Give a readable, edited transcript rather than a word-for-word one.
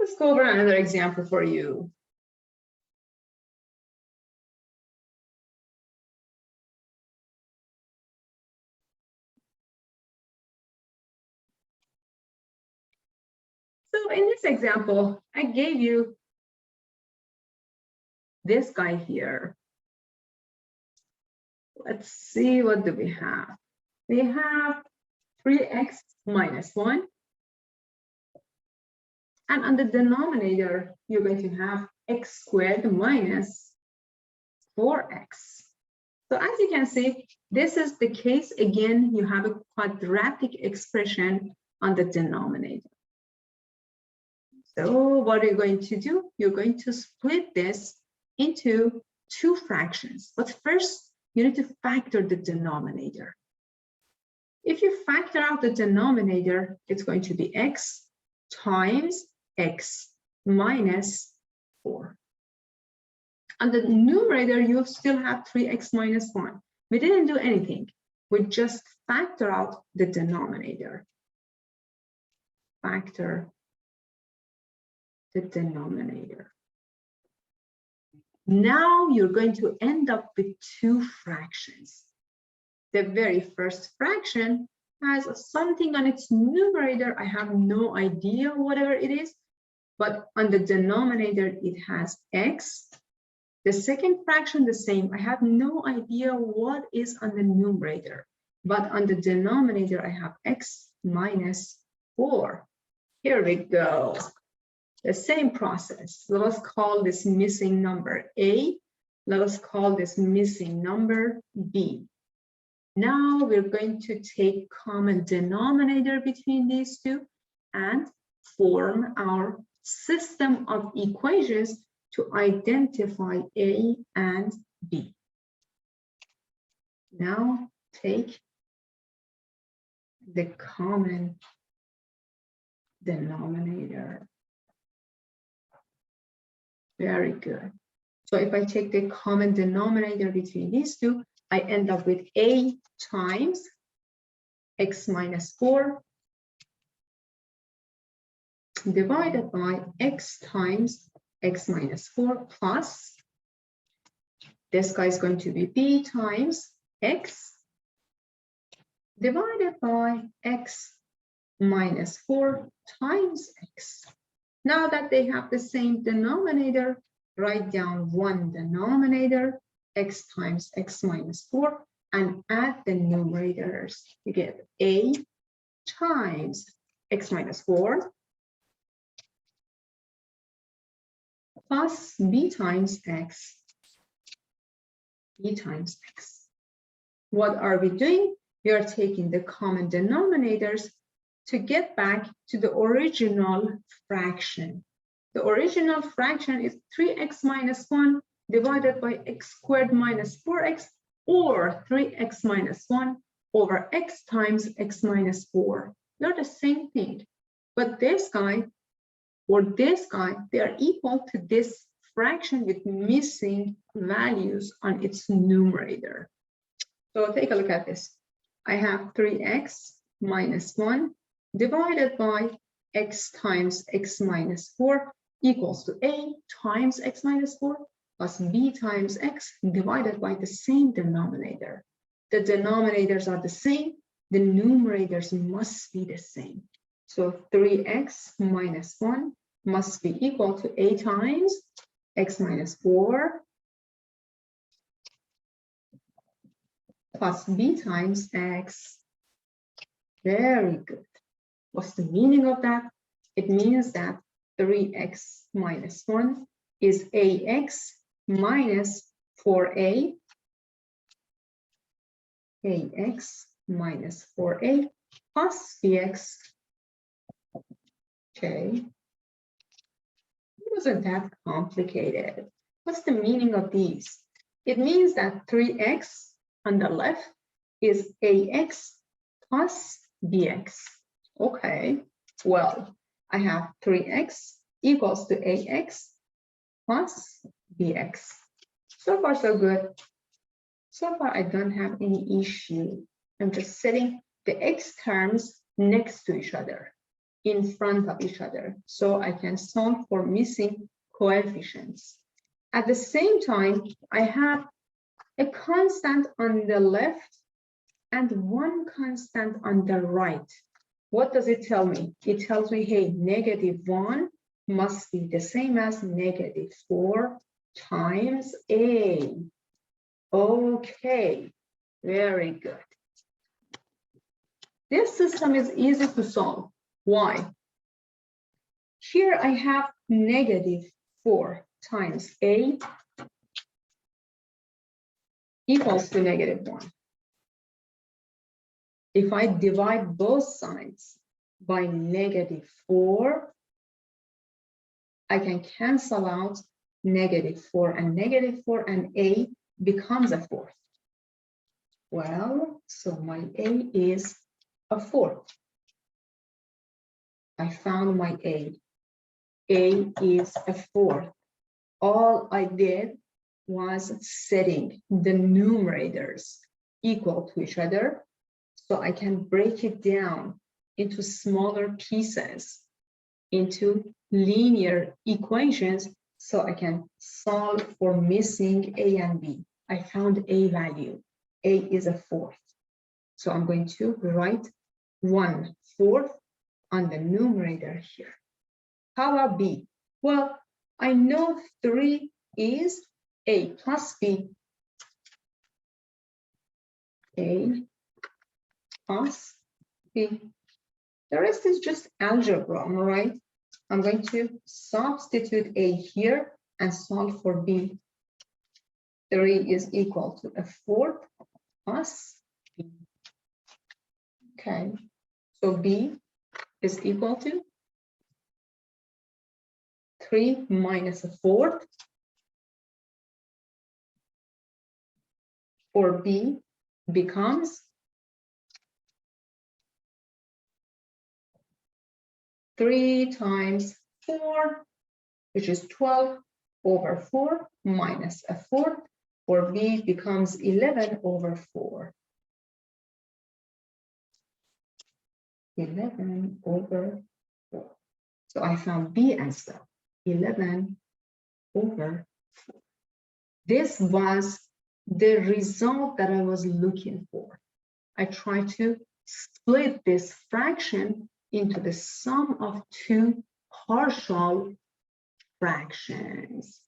Let's go over another example for you. So in this example, I gave you this guy here. Let's see, what do we have? We have 3x minus 1. And on the denominator, you're going to have x squared minus 4x. So as you can see, this is the case. Again, you have a quadratic expression on the denominator. So what are you going to do? You're going to split this into two fractions. But first, you need to factor the denominator. If you factor out the denominator, it's going to be x times x minus 4. On the numerator, you still have 3x minus 1. We didn't do anything. We just factor out the denominator. Factor the denominator. Now you're going to end up with two fractions. The very first fraction has something on its numerator. I have no idea whatever it is, but on the denominator, it has x. The second fraction, the same. I have no idea what is on the numerator, but on the denominator, I have x minus 4. Here we go. The same process. Let us call this missing number A. Let us call this missing number B. Now we're going to take common denominator between these two and form our system of equations to identify A and B. Now take the common denominator. Very good. So if I take the common denominator between these two, I end up with A times x minus 4 divided by x times x minus 4 plus, this guy is going to be B times x divided by x minus 4 times x. Now that they have the same denominator, write down one denominator, x times x minus 4, and add the numerators. You get A times x minus 4 plus B times x. B times x. What are we doing? We are taking the common denominators to get back to the original fraction. The original fraction is 3x minus 1 divided by x squared minus 4x, or 3x minus 1 over x times x minus 4. They're the same thing. But this guy or this guy, they are equal to this fraction with missing values on its numerator. So take a look at this. I have 3x minus 1 divided by x times x minus 4 equals to A times x minus 4 plus B times x divided by the same denominator. The denominators are the same, the numerators must be the same. So 3x minus 1 must be equal to A times x minus 4 plus B times x. Very good. What's the meaning of that? It means that 3x minus 1 is ax minus 4a, ax minus 4a plus bx. Okay. It wasn't that complicated. What's the meaning of these? It means that 3x on the left is ax plus bx. Okay, well, I have 3x equals to ax plus bx. So far, so good. So far, I don't have any issue. I'm just setting the x terms next to each other. in front of each other. So I can solve for missing coefficients. At the same time, I have a constant on the left and one constant on the right. What does it tell me? It tells me, hey, -1 must be the same as -4 times A. Okay, very good. This system is easy to solve. Why? Here I have -4 times A equals to -1. If I divide both sides by -4, I can cancel out -4 and -4, and A becomes a 4th. Well, so my A is a 4th. I found my A. A is a 4th. All I did was setting the numerators equal to each other, so I can break it down into smaller pieces, into linear equations, so I can solve for missing A and B. I found A value. A is a 4th. So I'm going to write 1/4 on the numerator here. How about B? Well, I know 3 is A plus B. A plus B. The rest is just algebra, all right? I'm going to substitute A here and solve for B. 3 is equal to a 4th plus B. Okay, so B is equal to 3 minus a 4th, or B becomes 3 times 4, which is 12 over 4 minus a 4th, or B becomes 11 over 4. 11 over 4. So I found B answer, 11 over 4. This was the result that I was looking for. I tried to split this fraction into the sum of two partial fractions.